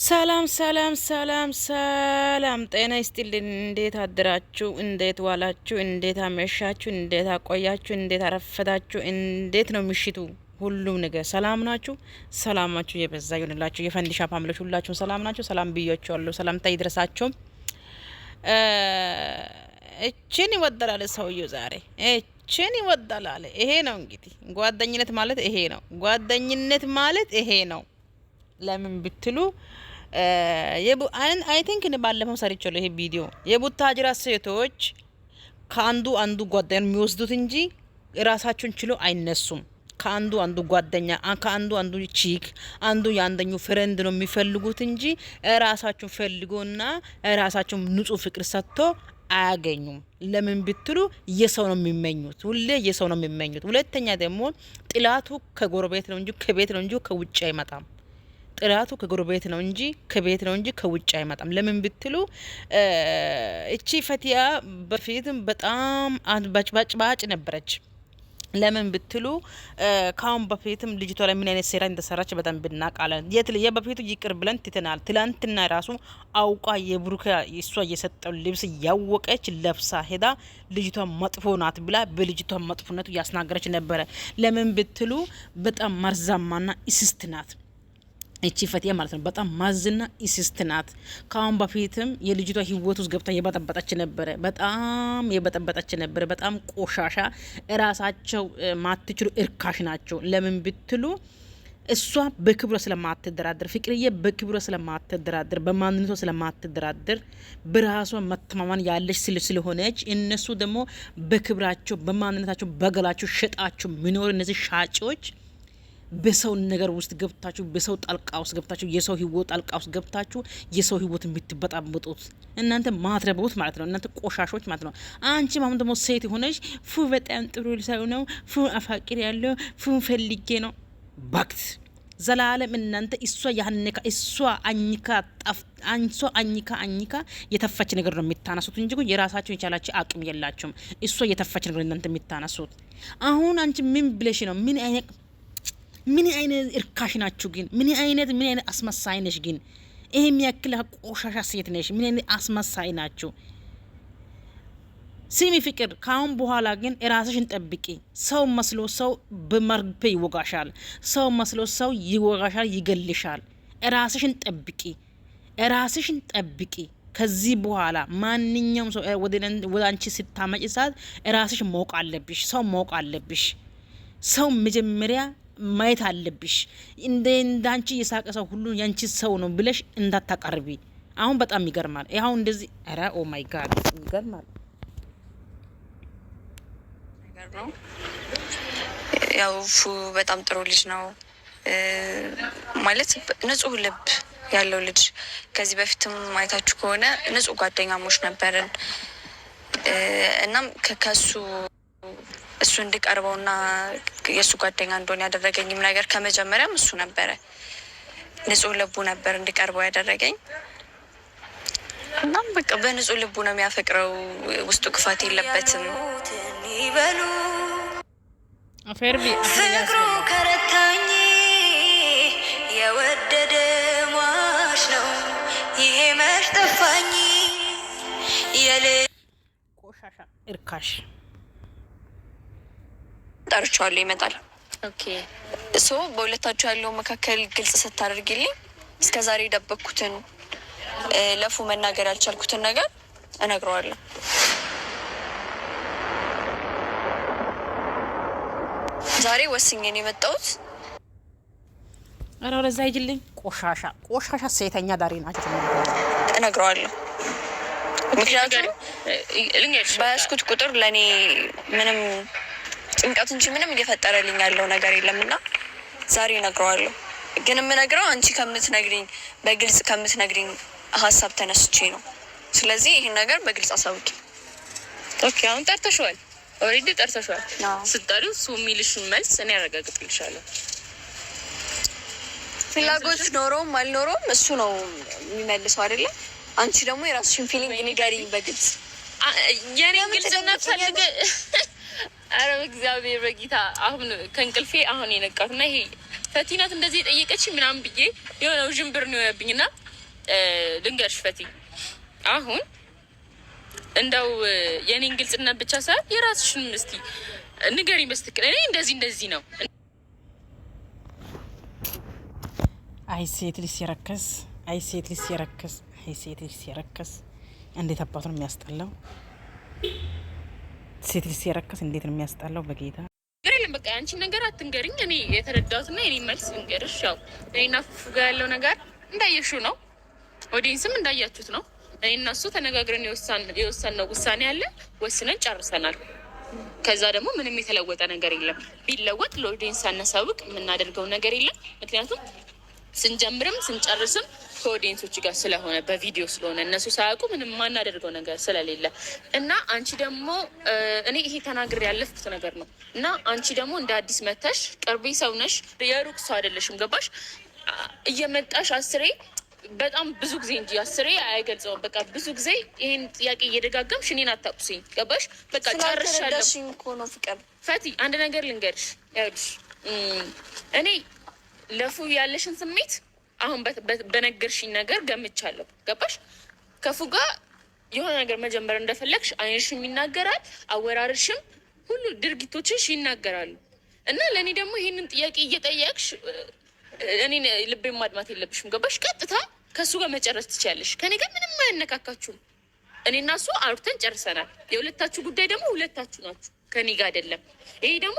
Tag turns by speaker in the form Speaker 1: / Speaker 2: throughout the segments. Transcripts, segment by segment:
Speaker 1: ሰላም ሰላም ሰላም ሰላም ጤና ይስጥልን። እንዴት አድራችሁ? እንዴት ዋላችሁ? እንዴት አመሻችሁ? እንዴት አቆያችሁ? እንዴት አረፈዳችሁ? እንዴት ነው ምሽቱ? ሁሉም ነገር ሰላም ናችሁ? ሰላማችሁ የበዛ ይሁንላችሁ። የፈንዲሻ ፋሚሊዎች ሁላችሁም ሰላም ናችሁ? ሰላም ብያችኋለሁ። ሰላምታ ይድረሳችሁ። እችን ይወደላል ሰውዬው ዛሬ እችን ይወደላል። ይሄ ነው እንግዲህ ጓደኝነት ማለት ይሄ ነው። ጓደኝነት ማለት ይሄ ነው። ለምን ብትሉ አይ ቲንክ እኔ ባለፈው ሰርቻለሁ ይሄ ቪዲዮ። የቡታጅራ ሴቶች ከአንዱ አንዱ ጓደኛ የሚወስዱት እንጂ ራሳቸውን ችሎ አይነሱም። ከአንዱ አንዱ ጓደኛ ከአንዱ አንዱ ቺክ አንዱ ያንደኙ ፍሬንድ ነው የሚፈልጉት እንጂ ራሳቸውን ፈልጎና ራሳቸውን ንጹህ ፍቅር ሰጥቶ አያገኙም። ለምን ብትሉ የሰው ነው የሚመኙት፣ ሁሌ የሰው ነው የሚመኙት። ሁለተኛ ደግሞ ጥላቱ ከጎረቤት ነው እንጂ ከቤት ነው እንጂ ከውጭ አይመጣም። ጥላቱ ከጎረቤት ነው እንጂ ከቤት ነው እንጂ ከውጭ አይመጣም። ለምን ብትሉ እቺ ፈቲያ በፊትም በጣም ባጭባጭ ነበረች። ለምን ብትሉ ካሁን በፊትም ልጅቷ ላይ ምን አይነት ሴራ እንደሰራች በጣም ብናቃለን። የበፊቱ ይቅር ብለን ትተናል። ትላንትና ራሱ አውቃ የብሩካ እሷ እየሰጠው ልብስ ያወቀች ለብሳ ሄዳ ልጅቷ መጥፎ ናት ብላ በልጅቷ መጥፎነቱ ያስናገረች ነበረ። ለምን ብትሉ በጣም መርዛማና እስስት ናት እቺ ፈቲያ ማለት ነው። በጣም ማዝና ኢሲስት ናት። ካሁን በፊትም የልጅቷ ህይወት ውስጥ ገብታ የበጠበጠች ነበረ። በጣም የበጠበጠች ነበረ። በጣም ቆሻሻ፣ እራሳቸው ማትችሉ እርካሽ ናቸው። ለምን ብትሉ እሷ በክብሯ ስለማትደራደር፣ ፍቅርዬ በክብሯ ስለማትደራደር፣ በማንነቷ ስለማትደራደር፣ በራሷ መተማመን ያለች ስለሆነች እነሱ ደግሞ በክብራቸው በማንነታቸው በገላቸው ሸጣቸው ሚኖር እነዚህ ሻጪዎች በሰው ነገር ውስጥ ገብታችሁ በሰው ጣልቃ ውስጥ ገብታችሁ የሰው ህይወት ጣልቃ ውስጥ ገብታችሁ የሰው ህይወት የምትበጣበጡት እናንተ ማትረቡት ማለት ነው። እናንተ ቆሻሾች ማለት ነው። አንቺ ማም ደግሞ ሴት ሆነሽ ፉ በጣም ጥሩ ሰው ነው፣ ፉ አፋቂር ያለው ፉ ፈልጌ ነው ባክት ዘላለም እናንተ እሷ ያንካ እሷ አኝካ የተፈች ነገር ነው የምታነሱት እንጂ የራሳቸው የቻላችሁ አቅም የላችሁም። እሷ የተፈች ነገር እናንተ የምታነሱት። አሁን አንቺ ምን ብለሽ ነው? ምን አይነት እርካሽ ናችሁ ግን? ምን አይነት አስመሳይ ነሽ ግን? ይሄ የሚያክል ቆሻሻ ሴት ነሽ። ምን አይነት አስመሳይ ናችሁ? ሲሚ ፍቅር፣ ካሁን በኋላ ግን ራስሽን ጠብቂ። ሰው መስሎ ሰው በመርፔ ይወጋሻል። ሰው መስሎ ሰው ይወጋሻል፣ ይገልሻል። ራስሽን ጠብቂ። ከዚህ በኋላ ማንኛውም ሰው ወደ አንቺ ስታመጪ ሰዓት ራስሽ ማወቅ አለብሽ። ሰው ማወቅ አለብሽ። ሰው መጀመሪያ ማየት አለብሽ። እንዳንቺ የሳቀ ሰው ሁሉ ያንቺ ሰው ነው ብለሽ እንዳታቀርቢ። አሁን በጣም ይገርማል። ይሄው እንደዚህ አራ ኦ ማይ ጋድ ይገርማል። ነገር ነው ያው በጣም ጥሩ ልጅ ነው ማለት ንጹህ ልብ ያለው ልጅ። ከዚህ በፊትም ማየታችሁ ከሆነ ንጹህ ጓደኛሞች ነበርን። እናም እሱ እንዲቀርበውና የእሱ ጓደኛ እንደሆነ ያደረገኝም ነገር ከመጀመሪያም እሱ ነበረ። ንጹህ ልቡ ነበር እንዲቀርበው ያደረገኝ። እናም በቃ በንጹህ ልቡ ነው የሚያፈቅረው። ውስጡ ክፋት የለበትም። ፍቅሩ ከረታኝ የወደደ ሟች ነው። ይሄ መች ጠፋኝ ቆሻሻ እርካሽ ጠርቻለሁ። ይመጣል። ኦኬ ሶ በሁለታችሁ ያለው መካከል ግልጽ ስታደርግልኝ እስከዛሬ ደበቅኩትን ለፉ መናገር ያልቻልኩትን ነገር እነግረዋለሁ። ዛሬ ወስኜ ነው የመጣሁት። አረ ወደዛ ይጅልኝ። ቆሻሻ ሴተኛ ዳሪ ናቸው። እነግረዋለሁ። ምክንያቱም በያዝኩት ቁጥር ለእኔ ምንም ጭንቀት እንጂ ምንም እየፈጠረልኝ ያለው ነገር የለምና ዛሬ እነግረዋለሁ። ግን የምነግረው አንቺ ከምትነግሪኝ በግልጽ ከምትነግሪኝ ሀሳብ ተነስቼ ነው። ስለዚህ ይሄን ነገር በግልጽ አሳውቂ። ኦኬ አሁን ጠርተሽዋል። ኦሬዲ ጠርተሽዋል። ስትጠሪው እሱ የሚልሽን መልስ እኔ አረጋግጥልሻለሁ። ፍላጎት ኖሮም አልኖሮም እሱ ነው የሚመልሰው አይደለ? አንቺ ደግሞ የራስሽን ፊሊንግ ንገሪኝ በግልጽ። የኔ ግልጽነት ፈልገ አረ እግዚአብሔር በጌታ አሁን ከእንቅልፌ አሁን የነቃሁትና ይሄ ፈቲናት እንደዚህ የጠየቀች ምናምን ብዬ የሆነው ጅምብር ነው ያብኝና
Speaker 2: ልንገርሽ ፈቲ አሁን እንደው የኔን ግልጽነት ብቻ ሳይሆን የራስሽን እስቲ ንገሪኝ በስትክክል እኔ እንደዚህ ነው።
Speaker 1: አይ ሴት ልጅ ሲረከስ እንዴት አባቱ ነው የሚያስጠላው። ሴት ልጅ ሲረከስ እንዴት ነው የሚያስጠላው በጌታ
Speaker 2: ግሬለም በቃ አንቺን ነገር አትንገሪኝ። እኔ የተረዳሁትና የኔ መልስ ልንገርሽ። ያው እኔና ፉጋ ያለው ነገር እንዳየሽው ነው፣ ኦዲየንስም እንዳያችሁት ነው። እኔ እና እሱ ተነጋግረን የወሰንነው ውሳኔ አለ፣ ወስነን ጨርሰናል። ከዛ ደግሞ ምንም የተለወጠ ነገር የለም። ቢለወጥ ለኦዲየንስ ሳናሳውቅ የምናደርገው ነገር የለም። ምክንያቱም ስንጀምርም ስንጨርስም ከኦዲየንሶች ጋር ስለሆነ በቪዲዮ ስለሆነ እነሱ ሳያውቁ ምንም ማናደርገው ነገር ስለሌለ እና አንቺ ደግሞ እኔ ይሄ ተናግሬ ያለፍኩት ነገር ነው እና አንቺ ደግሞ እንደ አዲስ መተሽ ቅርቤ ሰው ነሽ፣ የሩቅ ሰው አይደለሽም። ገባሽ? እየመጣሽ አስሬ በጣም ብዙ ጊዜ እንጂ አስሬ አይገልጸውም። በቃ ብዙ ጊዜ ይሄን ጥያቄ እየደጋገምሽ እኔን አታቁሲኝ። ገባሽ? በቃ ጨርሻለሁ። ፈቲ አንድ ነገር ልንገርሽ፣ ያልሽ እኔ ለፉ ያለሽን ስሜት አሁን በነገርሽኝ ነገር ገምቻለሁ። ገባሽ? ከፉ ጋር የሆነ ነገር መጀመር እንደፈለግሽ አይንሽም ይናገራል፣ አወራርሽም ሁሉ ድርጊቶችሽ ይናገራሉ። እና ለእኔ ደግሞ ይህንን ጥያቄ እየጠየቅሽ እኔ ልቤን ማድማት የለብሽም። ገባሽ? ቀጥታ ከእሱ ጋር መጨረስ ትችያለሽ። ከኔ ጋር ምንም አያነካካችሁም። እኔ እና እሱ አውርተን ጨርሰናል። የሁለታችሁ ጉዳይ ደግሞ ሁለታችሁ ናችሁ፣ ከኔ ጋር አይደለም። ይሄ ደግሞ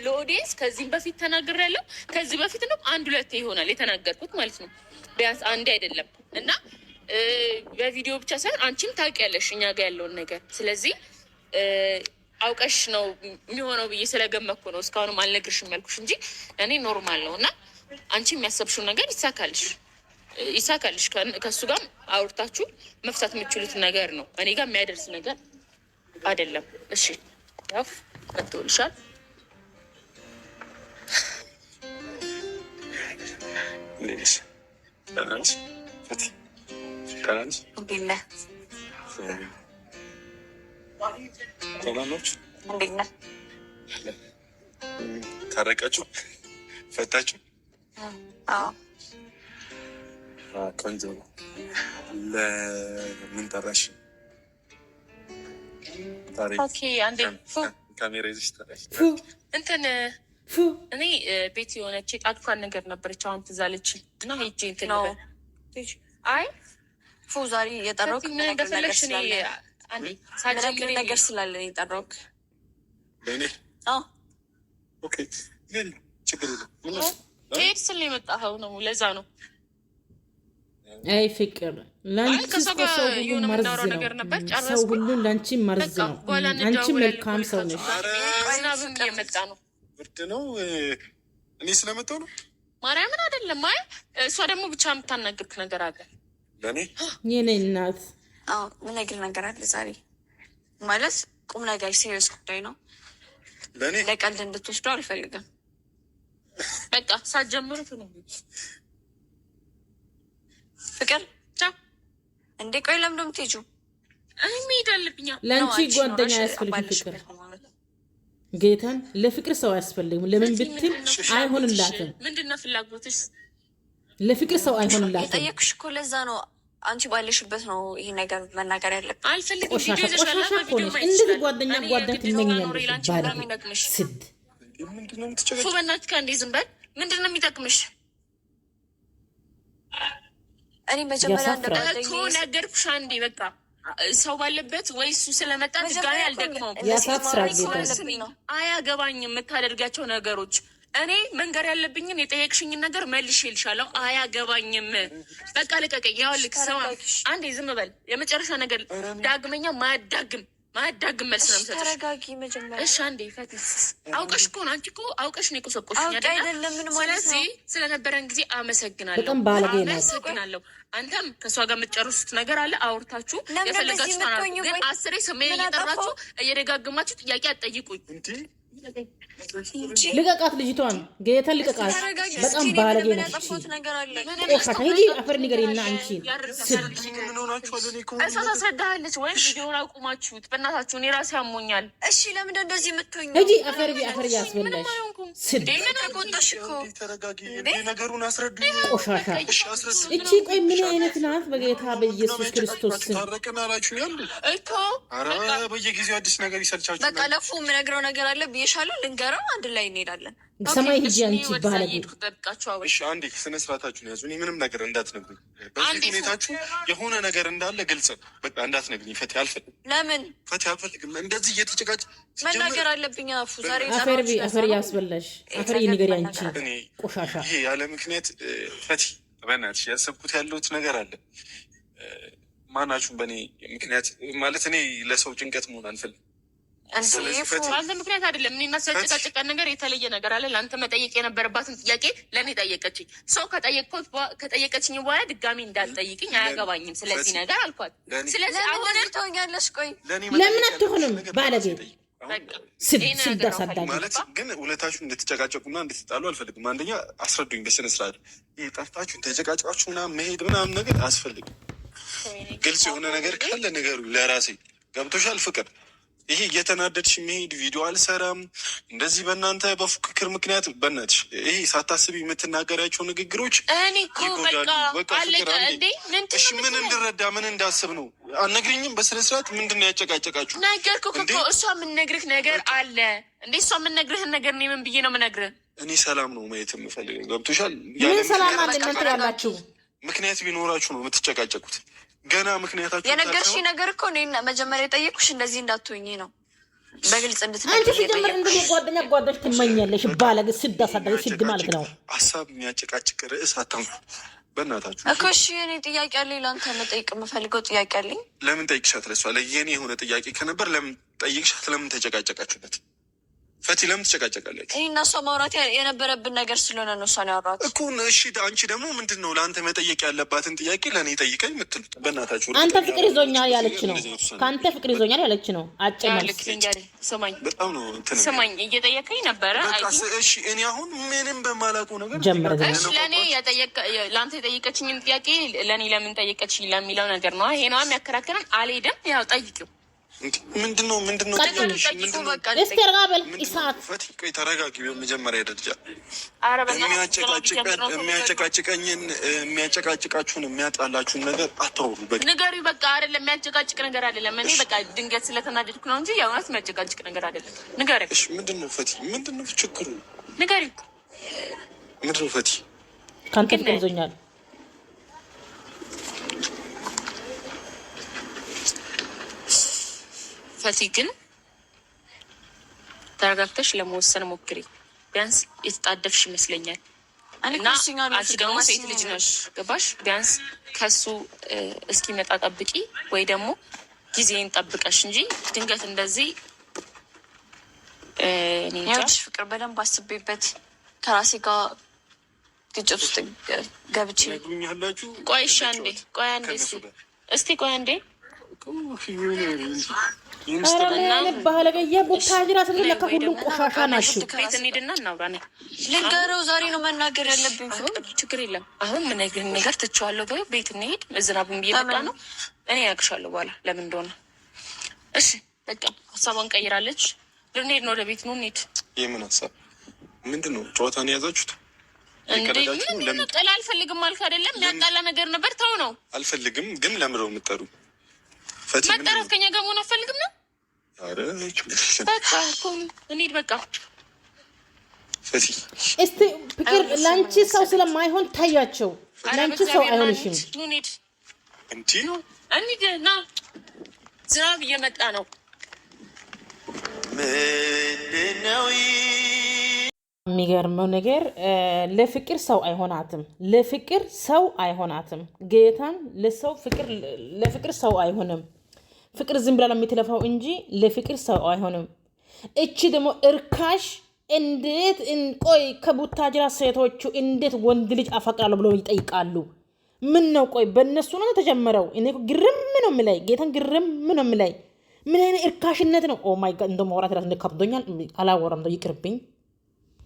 Speaker 2: ለኦዲየንስ ከዚህም በፊት ተናግሬያለሁ። ከዚህ በፊት ነው አንድ ሁለቴ ይሆናል የተናገርኩት ማለት ነው፣ ቢያንስ አንዴ አይደለም። እና በቪዲዮ ብቻ ሳይሆን አንቺም ታውቂያለሽ እኛ ጋር ያለውን ነገር። ስለዚህ አውቀሽ ነው የሚሆነው ብዬ ስለገመኩ ነው እስካሁንም አልነግርሽም ያልኩሽ እንጂ እኔ ኖርማል ነው። እና አንቺ የሚያሰብሽው ነገር ይሳካልሽ። ከእሱ ጋር አውርታችሁ መፍታት የምችሉት ነገር ነው፣ እኔ ጋር የሚያደርስ ነገር አይደለም። እሺ ያው መጥቶልሻል።
Speaker 3: ታረቃችሁ? ፈታችሁ? ቆንጆ ነው። ለምን ጠራሽ? ካሜራ ይዘሽ ጠራሽ?
Speaker 2: እንትን እኔ ቤት የሆነች አቅፋን ነገር ነበረች፣ አሁን ትዝ አለችኝ እና ሄጄ እንትን አይ
Speaker 4: ፉ ዛሬ የጠራሁት
Speaker 2: ምን እንደፈለግሽ
Speaker 4: ነገር ስላለ የጠራሁት
Speaker 3: ለእኔ። ኦኬ ግን ችግር የለም።
Speaker 2: ትሄድ ስል የመጣኸው ነው፣ ለዛ ነው።
Speaker 1: አይ ፍቅር ላንቺ ሰው ሁሉ መርዝ ነው። ሰው ሁሉ ላንቺ መርዝ ነው። አንቺ መልካም ሰው ነሽ።
Speaker 2: ዝናብም እየመጣ ነው።
Speaker 3: ብርድ ነው። እኔ ስለመጣሁ ነው።
Speaker 2: ማርያምን አይደለም። አይ እሷ ደግሞ ብቻ የምታናግርክ ነገር አለ
Speaker 3: ለእኔ።
Speaker 1: የኔ እናት
Speaker 4: ምን ነገር አለ ዛሬ ማለት ቁም ነገር ሲሪየስ ጉዳይ ነው።
Speaker 3: ለእኔ
Speaker 4: ለቀልድ እንድትወስደው አልፈልግም።
Speaker 2: በቃ ሳትጀምሩት ነው
Speaker 4: ፍቅር እንዴ? ቆይ ለምን ነው የምትሄጂው?
Speaker 2: እኔ መሄድ አለብኝ።
Speaker 1: ለአንቺ ጓደኛ አያስፈልግም ፍቅር። ጌታን ለፍቅር ሰው አያስፈልግም። ለምን ብትል አይሆንላትም።
Speaker 2: ምንድን ነው ፍላጎትሽ?
Speaker 1: ለፍቅር ሰው አይሆንላትም።
Speaker 4: የጠየቅሽ እኮ ለዛ ነው። አንቺ ባለሽበት ነው ይሄ ነገር መናገር ያለብን።
Speaker 2: አልፈልግም።
Speaker 1: ቆሻሻ እንዴት ጓደኛ ትመኛለሽ? ስድ
Speaker 3: ምንድን ነው የምትጨቀጭ?
Speaker 2: በእናትህ ከእንዴ ዝም በል። ምንድን ነው የሚጠቅምሽ?
Speaker 4: እኔ መጀመሪያ
Speaker 2: ነገርኩሽ። አንዴ በቃ ሰው ባለበት ወይ እሱ ስለመጣ ድጋሚ አልደግመውም። አያገባኝም የምታደርጋቸው ነገሮች። እኔ መንገር ያለብኝን የጠየቅሽኝን ነገር መልሼልሻለሁ። አያገባኝም። በቃ ልቀቀኝ። ያውልክ ሰው አንዴ ዝም በል። የመጨረሻ ነገር ዳግመኛ ማያዳግም መልስ ነው የምሰጥሽ።
Speaker 4: ተረጋጊ መጀመሪያ።
Speaker 2: እሺ አንዴ ፈትስ አውቀሽ እኮ ነው። አንቺ እኮ አውቀሽ ነው የቆሰቆሽኝ አይደለም? ስለዚህ ስለነበረን ጊዜ አመሰግናለሁ።
Speaker 1: በጣም ባለጌ ነው።
Speaker 2: አመሰግናለሁ። አንተም ከእሷ ጋር የምትጨርሱት ነገር አለ። አውርታችሁ የፈለጋችሁ ግን 10 ስሜን እየጠራችሁ እየደጋግማችሁ ጥያቄ አትጠይቁኝ።
Speaker 1: ልቀቃት ልጅቷን ጌታን ልቀቃት። በጣም ባለጌ ነሽ። ቆሻሻ ሂጂ አፈር ንገሪና አንቺ
Speaker 2: እሷ ታስረዳሃለች ወይ? ቪዲዮውን አቁማችሁት በእናታችሁ። እኔ ራሴ ያሞኛል።
Speaker 4: እሺ ለምንድን እንደዚህ የምትሆኝ?
Speaker 1: ሂጂ አፈር አፈር ያስበላሽ ስድ
Speaker 3: ነገሩን አስረዱ።
Speaker 1: ቆሻሻ እቺ ቆይ ምን አይነት ናት? በጌታ በኢየሱስ ክርስቶስ ስም
Speaker 3: ታረቀና አላችሁ ያሉ
Speaker 2: እኮ
Speaker 3: አረ በየጊዜው አዲስ ነገር ይሰልቻችሁ።
Speaker 4: በቃ ለፉ የምነግረው ነገር አለ ብዬሻለሁ። ልንገረው አንድ ላይ እንሄዳለን።
Speaker 1: ሰማይ ሂጂ አንቺ ባለጌ።
Speaker 3: እሺ አንዴ ስነ ስርዓታችሁን ያዙ። እኔ ምንም ነገር እንዳትነግሩኝ። በዚህ ሁኔታችሁ የሆነ ነገር እንዳለ ግልጽ ነው። በቃ እንዳትነግሩኝ። ፈቲ አልፈልግም።
Speaker 4: ለምን
Speaker 3: ፈቲ አልፈልግም። እንደዚህ እየተጨቃጭ
Speaker 4: መናገር አለብኝ። አፉ ዛሬ
Speaker 1: አፈር ቢ አፈር ያስበላሽ አፈር ይንገሪ አንቺ ቆሻሻ።
Speaker 3: ይሄ ያለ ምክንያት ፈቲ በእናትሽ ያሰብኩት ያለሁት ነገር አለ። ማናችሁም በእኔ ምክንያት ማለት እኔ ለሰው ጭንቀት መሆን አልፈልግም።
Speaker 2: አንተ ምክንያት አይደለም። እኔ እናስጨቃጨቀን ነገር የተለየ ነገር አለ። ለአንተ መጠየቅ የነበረባትን ጥያቄ ለእኔ ጠየቀችኝ። ሰው ከጠየቀችኝ በኋላ ድጋሚ እንዳልጠይቅኝ አያገባኝም ስለዚህ ነገር አልኳት። ስለዚህ አሁን
Speaker 4: ትሆኛለሽ። ቆይ
Speaker 1: ለምን አትሆንም? ባለጌ ስድ አሳዳጊ
Speaker 3: ማለት ግን ሁለታችሁ እንድትጨቃጨቁና እንድትጣሉ አልፈልግም። አንደኛ አስረዱኝ በስነ ስርዓት። ይህ ጠርታችሁ ተጨቃጭቃችሁ ምናምን መሄድ ምናምን ነገር አያስፈልግም። ግልጽ የሆነ ነገር ካለ ነገሩ ለራሴ ገብቶሻል ፍቅር። ይሄ እየተናደድሽ መሄድ ቪዲዮ አልሰራም እንደዚህ በእናንተ በፉክክር ምክንያት በእናትሽ ይሄ ሳታስቢ የምትናገሪያቸው ንግግሮች
Speaker 2: እኔ እኮ በቃ አለቀ እንዴ።
Speaker 3: እሺ ምን እንድረዳ ምን እንዳስብ ነው አልነግሪኝም? በስነ ስርዓት ምንድን ነው ያጨቃጨቃችሁ?
Speaker 2: ነገርኩህ እኮ እሷ የምንነግርህ ነገር አለ እንዴ። እሷ የምንነግርህን ነገር እኔ ምን ብዬ ነው የምነግርህ?
Speaker 3: እኔ ሰላም ነው ማየት የምፈልገው ገብቶሻል?
Speaker 1: ምን ሰላም አለ እናንተ ያላችሁ?
Speaker 3: ምክንያት ቢኖራችሁ ነው የምትጨቃጨቁት። ገና ምክንያታችሁ
Speaker 4: የነገርሽኝ ነገር እኮ እኔ መጀመሪያ የጠየኩሽ እንደዚህ እንዳትሆኝ ነው፣ በግልጽ እንድትነግሪኝ።
Speaker 1: አንቺ ሲጀምር እንደዚህ ጓደኛ ትመኛለሽ። ባለጌ ስድ አሳዳጊ ስድ ማለት ነው።
Speaker 3: ሀሳብ የሚያጨቃጭቅ ርዕስ አታምጡ በእናታችሁ
Speaker 4: እኮ። እሺ እኔ ጥያቄ አለኝ ለአንተ መጠየቅ የምፈልገው ጥያቄ አለኝ።
Speaker 3: ለምን ጠይቅሻት? ለሷ ለየኔ የሆነ ጥያቄ ከነበር ለምን ጠይቅሻት? ለምን ተጨቃጨቃችሁበት? ፈቲ ለምን ትጨቃጨቃለች?
Speaker 4: እኔ እና እሷ ማውራት የነበረብን ነገር ስለሆነ ነው እሷን ያወራሁት
Speaker 3: እኮ። እሺ አንቺ ደግሞ ምንድን ነው ለአንተ መጠየቅ ያለባትን ጥያቄ ለእኔ ጠይቀኝ የምትሉት? በእናታችሁ
Speaker 1: አንተ ፍቅር ይዞኛል ያለች ነው። ከአንተ ፍቅር ይዞኛል ያለች ነው። አጨመልክ
Speaker 2: ስማኝ፣
Speaker 3: በጣም ነው
Speaker 2: ስማኝ፣ እየጠየቀኝ ነበረ።
Speaker 3: እሺ እኔ አሁን ምንም በማላውቀው ነገር
Speaker 1: ጀምረ
Speaker 2: ለእኔ ለአንተ የጠየቀችኝን ጥያቄ ለእኔ ለምን ጠየቀችኝ ለሚለው ነገር ነው። ይሄ ነው የሚያከራክረን። አልሄድም። ያው ጠይቂው።
Speaker 3: ምንድነው
Speaker 1: እስቲ ረጋበል ኢሳት
Speaker 3: ቆይ ተረጋጊ። በመጀመሪያ ደረጃ የሚያጨቃጭቀኝን የሚያጨቃጭቃችሁን የሚያጣላችሁን ነገር አታውሩ።
Speaker 2: ንገሪው በቃ። አይደለም የሚያጨቃጭቅ ነገር አይደለም። እኔ በቃ ድንገት ስለተናደድኩ ነው እንጂ የእውነት የሚያጨቃጭቅ ነገር አይደለም። ንገሪው።
Speaker 3: እሺ ምንድነው ፈቲ? ምንድነው ችግሩ?
Speaker 2: ንገሪው።
Speaker 3: ምንድነው ፈቲ?
Speaker 1: ከአንተ ፍቅር ይዞኛል።
Speaker 2: ፈቲ ግን ተረጋግተሽ ለመወሰን ሞክሪ። ቢያንስ የተጣደፍሽ ይመስለኛል እና አንቺ ደግሞ ሴት ልጅ ነሽ። ገባሽ? ቢያንስ ከሱ እስኪመጣ ጠብቂ፣ ወይ ደግሞ ጊዜን ጠብቀሽ እንጂ ድንገት እንደዚህ
Speaker 4: ያውሽ ፍቅር በደንብ አስቤበት ከራሴ ጋር ግጭት ውስጥ ገብቼ
Speaker 2: ቆይ አንዴ
Speaker 1: ባለገየ ቡታጅራ ስለ ለካ ሁሉም ቆሻሻ ናቸው።
Speaker 2: ቤት እንሂድና እናውራ።
Speaker 4: ልንገረው። ዛሬ ነው መናገር ያለብኝ።
Speaker 2: ችግር የለም። አሁን ምነግርህን ነገር ትቼዋለሁ። ቤት እንሂድ። ዝናቡን እየመጣ ነው። እኔ እነግርሻለሁ በኋላ ለምን እንደሆነ። እሺ በቃ ሀሳቧን ቀይራለች። ልንሄድ ነው፣ ወደ ቤት ነው እንሂድ።
Speaker 3: የምን ሀሳብ? ምንድን ነው? ጨዋታን የያዛችሁት?
Speaker 2: ጥላ አልፈልግም አልክ አይደለም? የሚያጣላ ነገር ነበር። ተው ነው።
Speaker 3: አልፈልግም ግን ለምን ነው የምጠሩ?
Speaker 2: መጠራት ከኛ ጋር መሆን አልፈልግም ነው። በቃ እንሂድ በቃ።
Speaker 1: እስቲ ፍቅር ለአንቺ ሰው ስለማይሆን ታያቸው። ለአንቺ ሰው አይሆንሽም።
Speaker 2: እንሂድ ና፣ ዝናብ እየመጣ ነው።
Speaker 1: የሚገርመው ነገር ለፍቅር ሰው አይሆናትም። ለፍቅር ሰው አይሆናትም። ጌታን ለፍቅር ሰው አይሆንም። ፍቅር ዝም ብላ የምትለፋው እንጂ ለፍቅር ሰው አይሆንም። እቺ ደግሞ እርካሽ እንዴት ቆይ ከቡታጅራ ሴቶቹ እንዴት ወንድ ልጅ አፈቅራለሁ ብሎ ይጠይቃሉ? ምን ነው ቆይ በእነሱ ነው ተጀመረው? እኔ ግርም ነው የምላይ፣ ጌታን ግርም ነው የምላይ። ምን አይነት እርካሽነት ነው? ኦ ማይ ጋድ እንደ ማውራት ራስ ከብዶኛል። አላወራም፣ ይቅርብኝ።